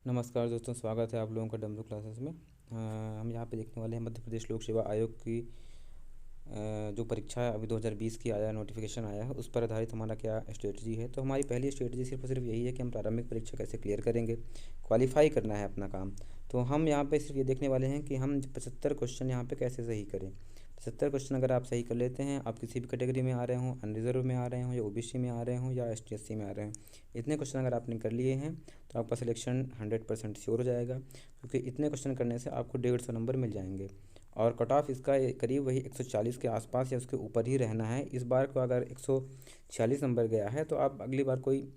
नमस्कार दोस्तों, स्वागत है आप लोगों का डमरू क्लासेस में। हम यहाँ पे देखने वाले हैं मध्य प्रदेश लोक सेवा आयोग की जो परीक्षा अभी 2020 की आया नोटिफिकेशन आया है, उस पर आधारित हमारा क्या स्ट्रेटजी है। तो हमारी पहली स्ट्रेटजी सिर्फ और सिर्फ यही है कि हम प्रारंभिक परीक्षा कैसे क्लियर करेंगे, क्वालिफाई करना है अपना काम। तो हम यहाँ पे सिर्फ ये देखने वाले हैं कि हम 75 क्वेश्चन यहाँ पे कैसे सही करें। 75 क्वेश्चन अगर आप सही कर लेते हैं, आप किसी भी कैटेगरी में आ रहे हों, अनरिजर्व में आ रहे हों या ओबीसी में आ रहे हों या ST SC में आ रहे हैं, इतने क्वेश्चन अगर आपने कर लिए हैं तो आपका सिलेक्शन 100% श्योर हो जाएगा, क्योंकि इतने क्वेश्चन करने से आपको 150 नंबर मिल जाएंगे। और कट ऑफ इसका करीब वही 140 के आसपास या उसके ऊपर ही रहना है। इस बार को अगर 146 नंबर गया है तो आप अगली बार कोई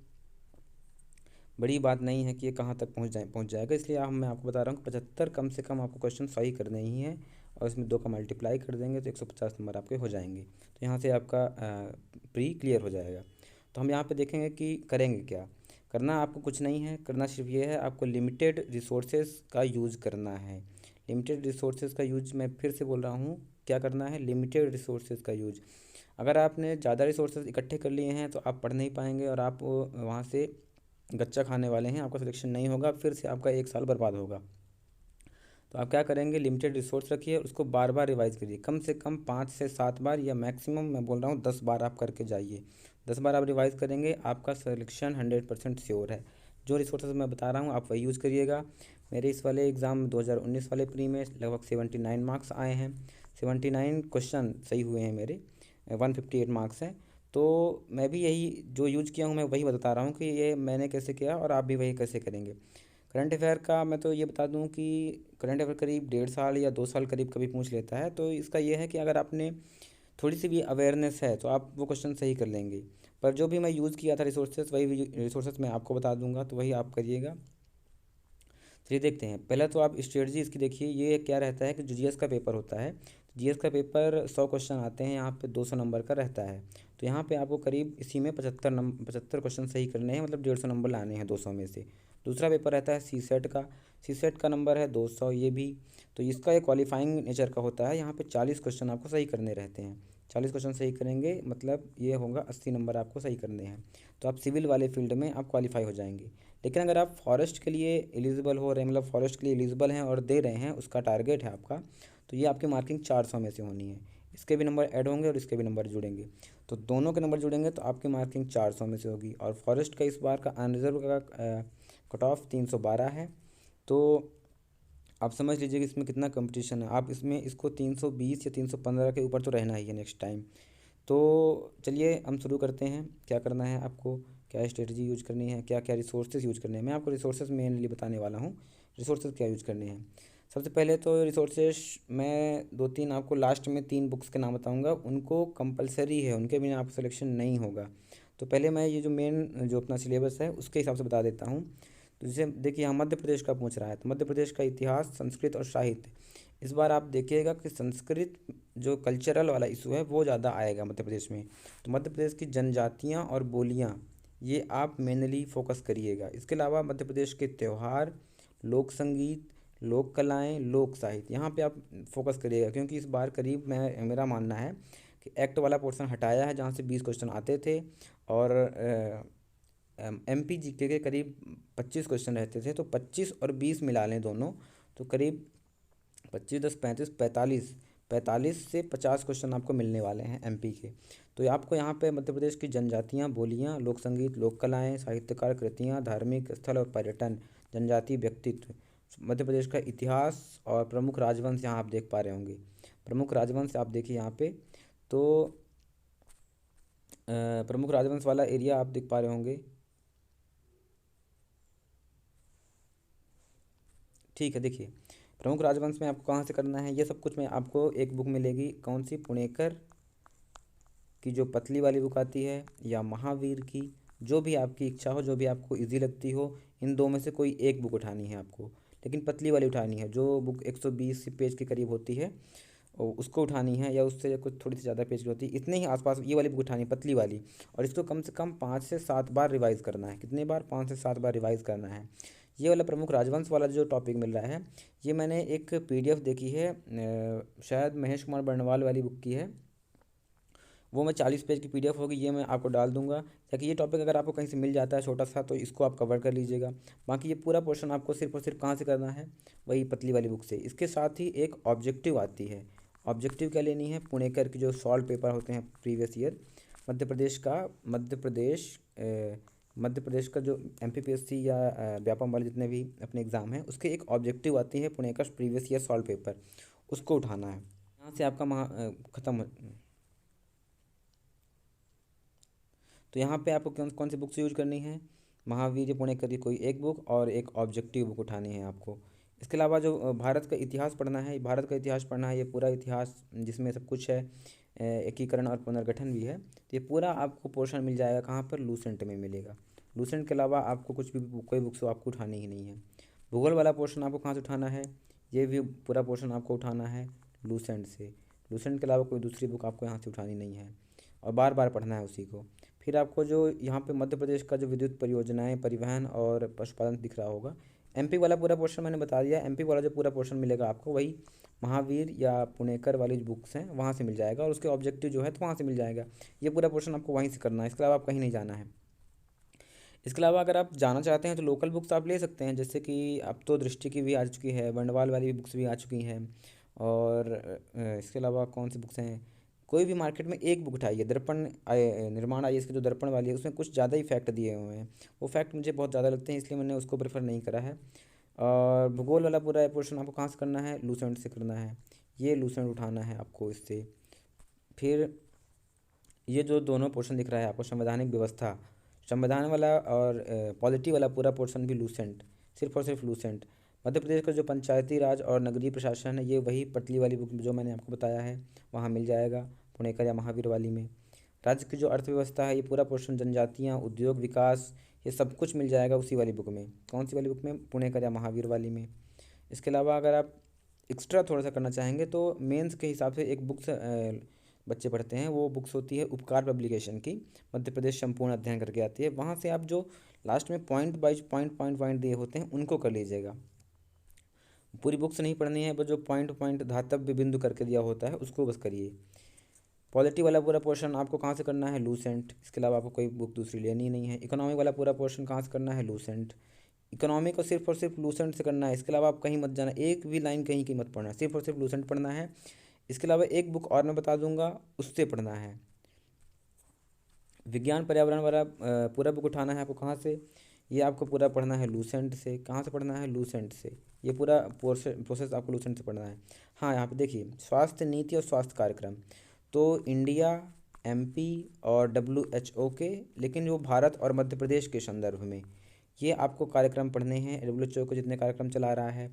बड़ी बात नहीं है कि ये कहाँ तक पहुँच जाएगा। इसलिए मैं आपको बता रहा हूँ कि 75 कम से कम आपको क्वेश्चन सही करने ही है, और इसमें 2 का मल्टीप्लाई कर देंगे तो 150 नंबर आपके हो जाएंगे। तो यहाँ से आपका प्री क्लियर हो जाएगा। तो हम यहाँ पे देखेंगे कि करेंगे क्या। करना आपको कुछ नहीं है, करना सिर्फ ये है, आपको लिमिटेड रिसोर्सेज का यूज़ करना है। लिमिटेड रिसोर्सेज का यूज मैं फिर से बोल रहा हूँ, क्या करना है, लिमिटेड रिसोर्सेज का यूज। अगर आपने ज़्यादा रिसोर्सेज इकट्ठे कर लिए हैं तो आप पढ़ नहीं पाएंगे और आप वहाँ से गच्चा खाने वाले हैं, आपका सिलेक्शन नहीं होगा, फिर से आपका 1 साल बर्बाद होगा। तो आप क्या करेंगे, लिमिटेड रिसोर्स रखिए, उसको बार बार रिवाइज करिए, कम से कम 5 से 7 बार या मैक्सिमम मैं बोल रहा हूँ 10 बार आप करके जाइए। 10 बार आप रिवाइज करेंगे, आपका सिलेक्शन 100% श्योर है। जो रिसोर्सेज मैं बता रहा हूँ आप वही यूज़ करिएगा। मेरे इस वाले एग्ज़ाम 2019 वाले प्री में लगभग 79 मार्क्स आए हैं। 79 क्वेश्चन सही हुए हैं मेरे, 158 मार्क्स हैं। तो मैं भी यही जो यूज़ किया हूँ मैं वही बता रहा हूँ कि ये मैंने कैसे किया और आप भी वही कैसे करेंगे। करंट अफेयर का मैं तो ये बता दूं कि करंट अफेयर करीब 1.5 साल या 2 साल करीब कभी पूछ लेता है। तो इसका ये है कि अगर आपने थोड़ी सी भी अवेयरनेस है तो आप वो क्वेश्चन सही कर लेंगे। पर जो भी मैं यूज़ किया था रिसोर्सेज, वही रिसोर्सेज मैं आपको बता दूंगा, तो वही आप करिएगा। चलिए देखते हैं। पहले तो आप स्ट्रेटजी इसकी देखिए। ये क्या रहता है कि जो जीएस का पेपर होता है, जीएस का पेपर 100 क्वेश्चन आते हैं, यहाँ पे 200 नंबर का रहता है। तो यहाँ पे आपको करीब इसी में 75 क्वेश्चन सही करने हैं, मतलब 150 नंबर लाने हैं 200 में से। दूसरा पेपर रहता है सी सेट का। सी सेट का नंबर है 200, ये भी। तो इसका एक क्वालिफाइंग नेचर का होता है। यहाँ पे 40 क्वेश्चन आपको सही करने रहते हैं। 40 क्वेश्चन सही करेंगे मतलब ये होगा 80 नंबर आपको सही करने हैं। तो आप सिविल वाले फील्ड में आप क्वालिफाई हो जाएंगे। लेकिन अगर आप फॉरेस्ट के लिए एलिजिबल हो रहे हैं, मतलब फॉरेस्ट के लिए एलिजिबल हैं और दे रहे हैं, उसका टारगेट है आपका, तो ये आपकी मार्किंग 400 में से होनी है। इसके भी नंबर ऐड होंगे और इसके भी नंबर जुड़ेंगे, तो दोनों के नंबर जुड़ेंगे तो आपकी मार्किंग 400 में से होगी। और फॉरेस्ट का इस बार का अनरिजर्व का कट ऑफ 312 है। तो आप समझ लीजिए कि इसमें कितना कंपटीशन है। आप इसमें इसको 320 या 315 के ऊपर तो रहना ही है नेक्स्ट टाइम। तो चलिए हम शुरू करते हैं। क्या करना है आपको, क्या स्ट्रेटजी यूज करनी है, क्या क्या रिसोर्सेज यूज करने हैं, मैं आपको रिसोर्सेज मेनली बताने वाला हूँ। रिसोर्सेज क्या यूज करने हैं। सबसे पहले तो रिसोर्सेज मैं 2-3 आपको लास्ट में 3 बुक्स के नाम बताऊंगा, उनको कंपलसरी है, उनके बिना आपको सिलेक्शन नहीं होगा। तो पहले मैं ये जो मेन जो अपना सिलेबस है उसके हिसाब से बता देता हूँ। तो जैसे देखिए, यहाँ मध्य प्रदेश का पूछ रहा है, तो मध्य प्रदेश का इतिहास, संस्कृत और साहित्य। इस बार आप देखिएगा कि संस्कृत जो कल्चरल वाला इशू है वो ज़्यादा आएगा मध्य प्रदेश में। तो मध्य प्रदेश की जनजातियाँ और बोलियाँ, ये आप मेनली फोकस करिएगा। इसके अलावा मध्य प्रदेश के त्यौहार, लोक संगीत, लोक कलाएँ, लोक साहित्य, यहाँ पे आप फोकस करिएगा, क्योंकि इस बार करीब मेरा मानना है कि एक्ट वाला पोर्शन हटाया है जहाँ से 20 क्वेश्चन आते थे। और MPGK के करीब 25 क्वेश्चन रहते थे, तो 25 और 20 मिला लें दोनों, तो करीब 25 10 35 45, 45 से 50 क्वेश्चन आपको मिलने वाले हैं MP के। तो आपको यहाँ पे मध्य प्रदेश की जनजातियाँ, बोलियाँ, लोक संगीत, लोक कलाएँ, साहित्यकार कृतियाँ, धार्मिक स्थल और पर्यटन, जनजातीय व्यक्तित्व, मध्य प्रदेश का इतिहास और प्रमुख राजवंश यहाँ आप देख पा रहे होंगे। प्रमुख राजवंश आप देखिए यहाँ पे। तो प्रमुख राजवंश वाला एरिया आप देख पा रहे होंगे। ठीक है, देखिए, प्रमुख राजवंश में आपको कहाँ से करना है, ये सब कुछ मैं आपको एक बुक मिलेगी, कौन सी, पुणेकर की जो पतली वाली बुक आती है, या महावीर की, जो भी आपकी इच्छा हो, जो भी आपको इजी लगती हो। इन दो में से कोई एक बुक उठानी है आपको, लेकिन पतली वाली उठानी है, जो बुक 120 पेज के करीब होती है, और उसको उठानी है, या उससे कुछ थोड़ी सी ज़्यादा पेज की होती है, इतने ही आसपास ये वाली बुक उठानी है, पतली वाली। और इसको कम से कम 5 से 7 बार रिवाइज़ करना है। कितने बार, 5 से 7 बार रिवाइज़ करना है। ये वाला प्रमुख राजवंश वाला जो टॉपिक मिल रहा है, ये मैंने एक PDF देखी है, शायद महेश कुमार बर्णवाल वाली बुक की है। वो मैं 40 पेज की PDF होगी, ये मैं आपको डाल दूंगा, ताकि ये टॉपिक अगर आपको कहीं से मिल जाता है छोटा सा तो इसको आप कवर कर लीजिएगा। बाकी ये पूरा पोर्शन आपको सिर्फ और सिर्फ कहाँ से करना है, वही पतली वाली बुक से। इसके साथ ही एक ऑब्जेक्टिव आती है। ऑब्जेक्टिव क्या लेनी है, पुणेकर की जो सॉल्व पेपर होते हैं प्रीवियस ईयर, मध्य प्रदेश का, मध्य प्रदेश का जो MPPSC या व्यापम वाले जितने भी अपने एग्ज़ाम हैं, उसके एक ऑब्जेक्टिव आती है Punekar previous year solve paper, उसको उठाना है। यहाँ से आपका ख़त्म हो। तो यहाँ पे आपको कौन कौन सी बुक्स यूज करनी है, महावीर पुणेकर की कोई एक बुक और एक ऑब्जेक्टिव बुक उठानी है आपको। इसके अलावा जो भारत का इतिहास पढ़ना है, भारत का इतिहास पढ़ना है, ये पूरा इतिहास जिसमें सब कुछ है, एकीकरण और पुनर्गठन भी है, तो ये पूरा आपको पोर्शन मिल जाएगा कहाँ पर, लूसेंट में मिलेगा। लूसेंट के अलावा आपको कुछ भी कोई बुक्स आपको उठानी ही नहीं है। भूगोल वाला पोर्शन आपको कहाँ से उठाना है, ये भी पूरा पोर्शन आपको उठाना है लूसेंट से। लूसेंट के अलावा कोई दूसरी बुक आपको यहाँ से उठानी नहीं है, और बार बार पढ़ना है उसी को। फिर आपको जो यहाँ पे मध्य प्रदेश का जो विद्युत परियोजनाएं, परिवहन और पशुपालन दिख रहा होगा, MP वाला पूरा पोर्शन मैंने बता दिया। MP वाला जो पूरा पोर्शन मिलेगा आपको, वही महावीर या पुणेकर वाली जो बुक्स हैं वहाँ से मिल जाएगा, और उसके ऑब्जेक्टिव जो है तो वहाँ से मिल जाएगा। ये पूरा पोर्शन आपको वहीं से करना है, इसके अलावा आप कहीं नहीं जाना है। इसके अलावा अगर आप जाना चाहते हैं तो लोकल बुक्स आप ले सकते हैं, जैसे कि अब तो दृष्टि की भी आ चुकी है, बंडवाल वाली बुक्स भी आ चुकी हैं। और इसके अलावा कौन सी बुक्स हैं, कोई भी मार्केट में एक बुक उठाइए, दर्पण निर्माण IAS की जो दर्पण वाली है, उसमें कुछ ज़्यादा ही फैक्ट दिए हुए हैं, वो फैक्ट मुझे बहुत ज़्यादा लगते हैं, इसलिए मैंने उसको प्रेफर नहीं करा है। और भूगोल वाला पूरा पोर्शन आपको कहाँ से करना है, लूसेंट से करना है। ये लूसेंट उठाना है आपको इससे। फिर ये जो दोनों पोर्शन दिख रहा है आपको, संवैधानिक व्यवस्था, संविधान वाला और पॉलिटी वाला पूरा पोर्शन भी लूसेंट, सिर्फ और सिर्फ लूसेंट। मध्य प्रदेश का जो पंचायती राज और नगरीय प्रशासन है, ये वही पतली वाली बुक जो मैंने आपको बताया है वहाँ मिल जाएगा, पुणेकर या महावीर वाली में। राज्य की जो अर्थव्यवस्था है, ये पूरा पोर्शन, जनजातियाँ, उद्योग विकास, ये सब कुछ मिल जाएगा उसी वाली बुक में। कौन सी वाली बुक में, पुणेकर या महावीर वाली में। इसके अलावा अगर आप एक्स्ट्रा थोड़ा सा करना चाहेंगे तो मेंस के हिसाब से एक बुक्स बच्चे पढ़ते हैं, वो बुक्स होती है उपकार पब्लिकेशन की, मध्य प्रदेश संपूर्ण अध्ययन करके आती है। वहाँ से आप जो लास्ट में पॉइंट बाई पॉइंट दिए होते हैं उनको कर लीजिएगा। पूरी बुक्स नहीं पढ़नी है, बस जो पॉइंट धातव्य बिंदु करके दिया होता है उसको बस करिए। पॉलिटी वाला पूरा पोर्शन आपको कहाँ से करना है, लूसेंट। इसके अलावा आपको कोई बुक दूसरी लेनी नहीं है। इकोनॉमी वाला पूरा पोर्शन कहाँ से करना है, लूसेंट। इकोनॉमी को सिर्फ और सिर्फ लूसेंट से करना है, इसके अलावा आप कहीं मत जाना, एक भी लाइन कहीं की मत पढ़ना, सिर्फ और सिर्फ लूसेंट पढ़ना है। इसके अलावा एक बुक और मैं बता दूंगा, उससे पढ़ना है। विज्ञान पर्यावरण वाला पूरा बुक उठाना है आपको कहाँ से, ये आपको पूरा पढ़ना है लूसेंट से। कहाँ से पढ़ना है, लूसेंट से। ये पूरा प्रोसेस आपको लूसेंट से पढ़ना है। हाँ, यहाँ पे देखिए, स्वास्थ्य नीति और स्वास्थ्य कार्यक्रम, तो इंडिया, MP और WHO के, लेकिन वो भारत और मध्य प्रदेश के संदर्भ में ये आपको कार्यक्रम पढ़ने हैं। WHO को जितने कार्यक्रम चला रहा है,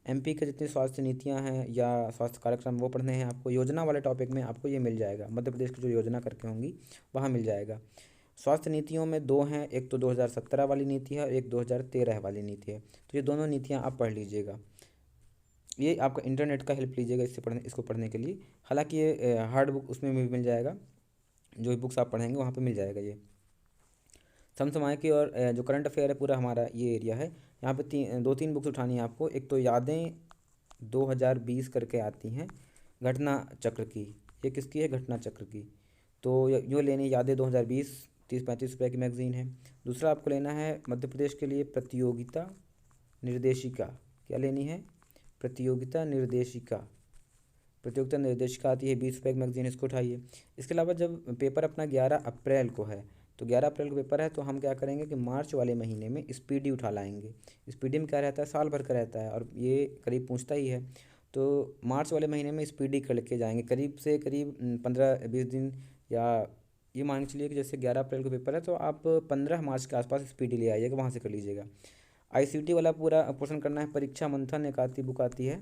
MP के जितनी स्वास्थ्य नीतियां हैं या स्वास्थ्य कार्यक्रम, वो पढ़ने हैं आपको। योजना वाले टॉपिक में आपको ये मिल जाएगा, मध्य प्रदेश की जो योजना करके होंगी वहाँ मिल जाएगा। स्वास्थ्य नीतियों में दो हैं, एक तो 2017 वाली नीति है और एक 2013 वाली नीति है, तो ये दोनों नीतियाँ आप पढ़ लीजिएगा। ये आपका इंटरनेट का हेल्प लीजिएगा इसको पढ़ने के लिए। हालांकि ये हार्ड बुक उसमें भी मिल जाएगा, जो बुक्स आप पढ़ेंगे वहाँ पे मिल जाएगा ये। समसामयिकी और जो करंट अफेयर है पूरा हमारा ये एरिया है। यहाँ पे दो तीन बुक्स उठानी है आपको। एक तो यादें 2020 करके आती हैं, घटना चक्र की। ये किसकी है, घटना चक्र की। तो जो लेनी है यादें 2020, 30-35 रुपये की मैगज़ीन है। दूसरा आपको लेना है मध्य प्रदेश के लिए प्रतियोगिता निर्देशिका। क्या लेनी है, प्रतियोगिता निर्देशिका। प्रतियोगिता निर्देशिका आती है, 20 रुपये की मैगज़ीन, इसको उठाइए। इसके अलावा जब पेपर अपना 11 अप्रैल को है, तो 11 अप्रैल को पेपर है, तो हम क्या करेंगे कि मार्च वाले महीने में स्पीडी उठा लाएंगे। स्पीडी में क्या रहता है, साल भर का रहता है और ये करीब पूछता ही है। तो मार्च वाले महीने में स्पीडी कर लेके जाएंगे, करीब से करीब 15-20 दिन, या ये मान के चलिए कि जैसे 11 अप्रैल को पेपर है तो आप 15 मार्च के आसपास स्पीडी ले आइएगा, वहाँ से कर लीजिएगा। ICT वाला पूरा पोर्शन करना है, परीक्षा मंथन एक आती बुक आती है,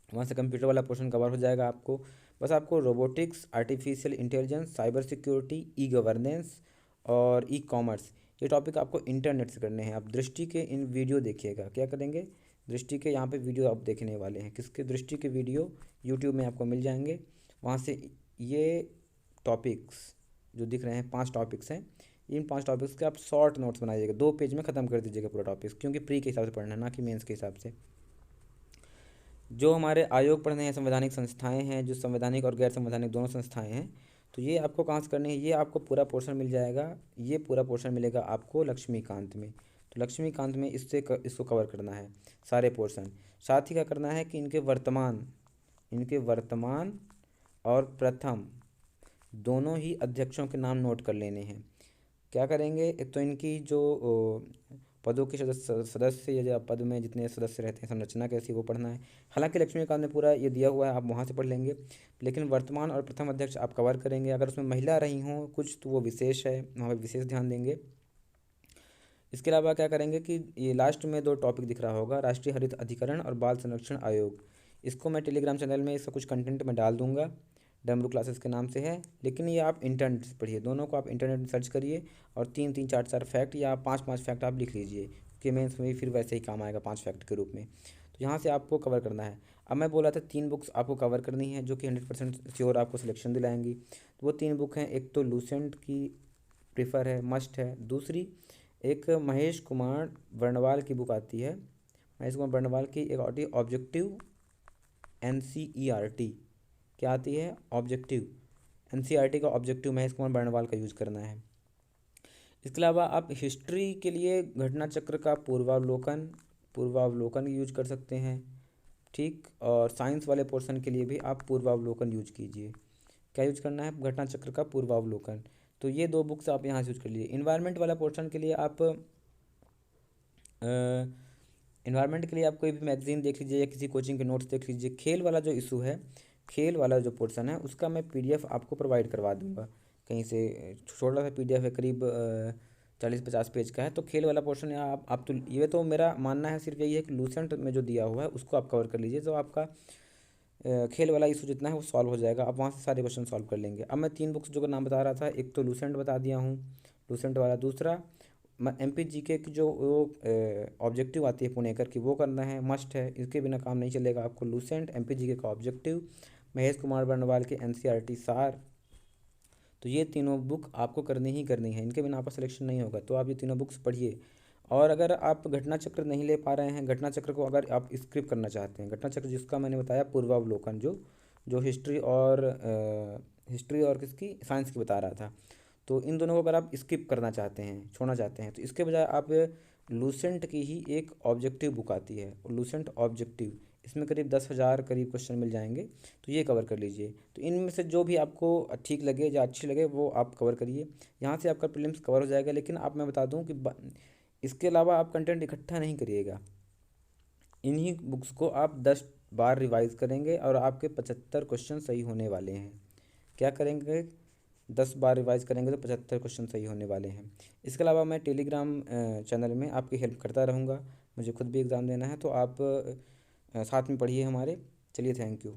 वहाँ से कंप्यूटर वाला पोर्शन कवर हो जाएगा आपको। बस आपको robotics, artificial intelligence, cyber security, e governance और E-कॉमर्स, ये टॉपिक आपको इंटरनेट से करने हैं। आप दृष्टि के इन वीडियो देखिएगा, क्या करेंगे, दृष्टि के यहाँ पे वीडियो आप देखने वाले हैं। किसके, दृष्टि के वीडियो यूट्यूब में आपको मिल जाएंगे। वहाँ से ये टॉपिक्स जो दिख रहे हैं, 5 टॉपिक्स हैं, इन 5 टॉपिक्स के आप शॉर्ट नोट्स बनाइएगा, 2 पेज में ख़त्म कर दीजिएगा पूरा टॉपिक्स, क्योंकि प्री के हिसाब से पढ़ना है, ना कि मेंस के हिसाब से। जो हमारे आयोग पढ़ने हैं, संवैधानिक संस्थाएं हैं, जो संवैधानिक और गैर संवैधानिक दोनों संस्थाएं हैं, तो ये आपको कहाँ से करनी है, ये आपको पूरा पोर्शन मिल जाएगा, ये पूरा पोर्शन मिलेगा आपको लक्ष्मीकांत में। तो लक्ष्मीकांत में इसको कवर करना है सारे पोर्शन। साथ ही क्या करना है कि इनके वर्तमान और प्रथम दोनों ही अध्यक्षों के नाम नोट कर लेने हैं। क्या करेंगे, एक तो इनकी जो पदों के सदस्य या जो पद में जितने सदस्य रहते हैं संरचना कैसी है वो पढ़ना है। हालांकि लक्ष्मीकांत में पूरा ये दिया हुआ है, आप वहाँ से पढ़ लेंगे, लेकिन वर्तमान और प्रथम अध्यक्ष आप कवर करेंगे। अगर उसमें महिला रही हों कुछ तो वो विशेष है, वहाँ पर विशेष ध्यान देंगे। इसके अलावा क्या करेंगे कि ये लास्ट में दो टॉपिक दिख रहा होगा, राष्ट्रीय हरित अधिकरण और बाल संरक्षण आयोग। इसको मैं टेलीग्राम चैनल में इसका कुछ कंटेंट में डाल दूंगा, डमरू क्लासेस के नाम से है, लेकिन ये आप इंटरनेट से पढ़िए, दोनों को आप इंटरनेट में सर्च करिए और तीन तीन चार चार फैक्ट या पाँच पाँच फैक्ट आप लिख लीजिए, क्योंकि मेंस में भी फिर वैसे ही काम आएगा 5 फैक्ट के रूप में। तो यहाँ से आपको कवर करना है। अब मैं बोला था 3 बुक्स आपको कवर करनी है जो कि 100% श्योर आपको सिलेक्शन दिलाएंगी। तो वो 3 बुक हैं, एक तो लूसेंट की प्रेफर है, मस्ट है। दूसरी एक महेश कुमार वर्णवाल की बुक आती है, महेश कुमार वर्णवाल की एक आती है ऑब्जेक्टिव NCERT। क्या आती है, ऑब्जेक्टिव NCERT का ऑब्जेक्टिव महेश कुमार वर्णवाल का यूज़ करना है। इसके अलावा आप हिस्ट्री के लिए घटना चक्र का पूर्वावलोकन यूज कर सकते हैं, ठीक। और साइंस वाले पोर्शन के लिए भी आप पूर्वावलोकन यूज कीजिए। क्या यूज करना है, घटना चक्र का पूर्वावलोकन। तो ये 2 बुक्स आप यहाँ से यूज कर लीजिए। इन्वायरमेंट वाला पोर्शन के लिए आप इन्वायरमेंट के लिए आप कोई भी मैगजीन देख लीजिए या किसी कोचिंग के नोट्स देख लीजिए। खेल वाला जो इशू है, खेल वाला जो पोर्शन है उसका मैं PDF आपको प्रोवाइड करवा दूंगा कहीं से। छोटा सा PDF है, करीब 40-50 पेज का है। तो खेल वाला पोर्शन है, आप तो ये तो मेरा मानना है सिर्फ यही है कि लूसेंट में जो दिया हुआ है उसको आप कवर कर लीजिए, तो आपका खेल वाला इशू जितना है वो सॉल्व हो जाएगा, आप वहाँ से सारे क्वेश्चन सॉल्व कर लेंगे। अब मैं 3 बुक्स जो का नाम बता रहा था, एक तो लूसेंट बता दिया हूँ, लूसेंट वाला। दूसरा MPGK की जो वो ऑब्जेक्टिव आती है पुणेकर की, वो करना है, मस्ट है, इसके बिना काम नहीं चलेगा आपको। लूसेंट, MPGK का ऑब्जेक्टिव, महेश कुमार वर्णवाल के NCERT सार। तो ये तीनों बुक आपको करनी ही करनी है, इनके बिना आपका सिलेक्शन नहीं होगा। तो आप ये तीनों बुक्स पढ़िए। और अगर आप घटना चक्र नहीं ले पा रहे हैं, घटना चक्र को अगर आप स्किप करना चाहते हैं, घटना चक्र जिसका मैंने बताया पूर्वावलोकन, जो जो हिस्ट्री और किसकी, साइंस की बता रहा था, तो इन दोनों को अगर आप स्किप करना चाहते हैं, छोड़ना चाहते हैं, तो इसके बजाय आप लूसेंट की ही एक ऑब्जेक्टिव बुक आती है, लूसेंट ऑब्जेक्टिव, इसमें करीब 10,000 करीब क्वेश्चन मिल जाएंगे, तो ये कवर कर लीजिए। तो इनमें से जो भी आपको ठीक लगे या अच्छी लगे वो आप कवर करिए। यहाँ से आपका प्रीलिम्स कवर हो जाएगा। लेकिन आप, मैं बता दूँ कि इसके अलावा आप कंटेंट इकट्ठा नहीं करिएगा, इन्हीं बुक्स को आप 10 बार रिवाइज करेंगे और आपके 75 क्वेश्चन सही होने वाले हैं। क्या करेंगे, 10 बार रिवाइज करेंगे तो 75 क्वेश्चन सही होने वाले हैं। इसके अलावा मैं टेलीग्राम चैनल में आपकी हेल्प करता रहूँगा, मुझे खुद भी एग्ज़ाम देना है, तो आप साथ में पढ़िए हमारे। चलिए, थैंक यू।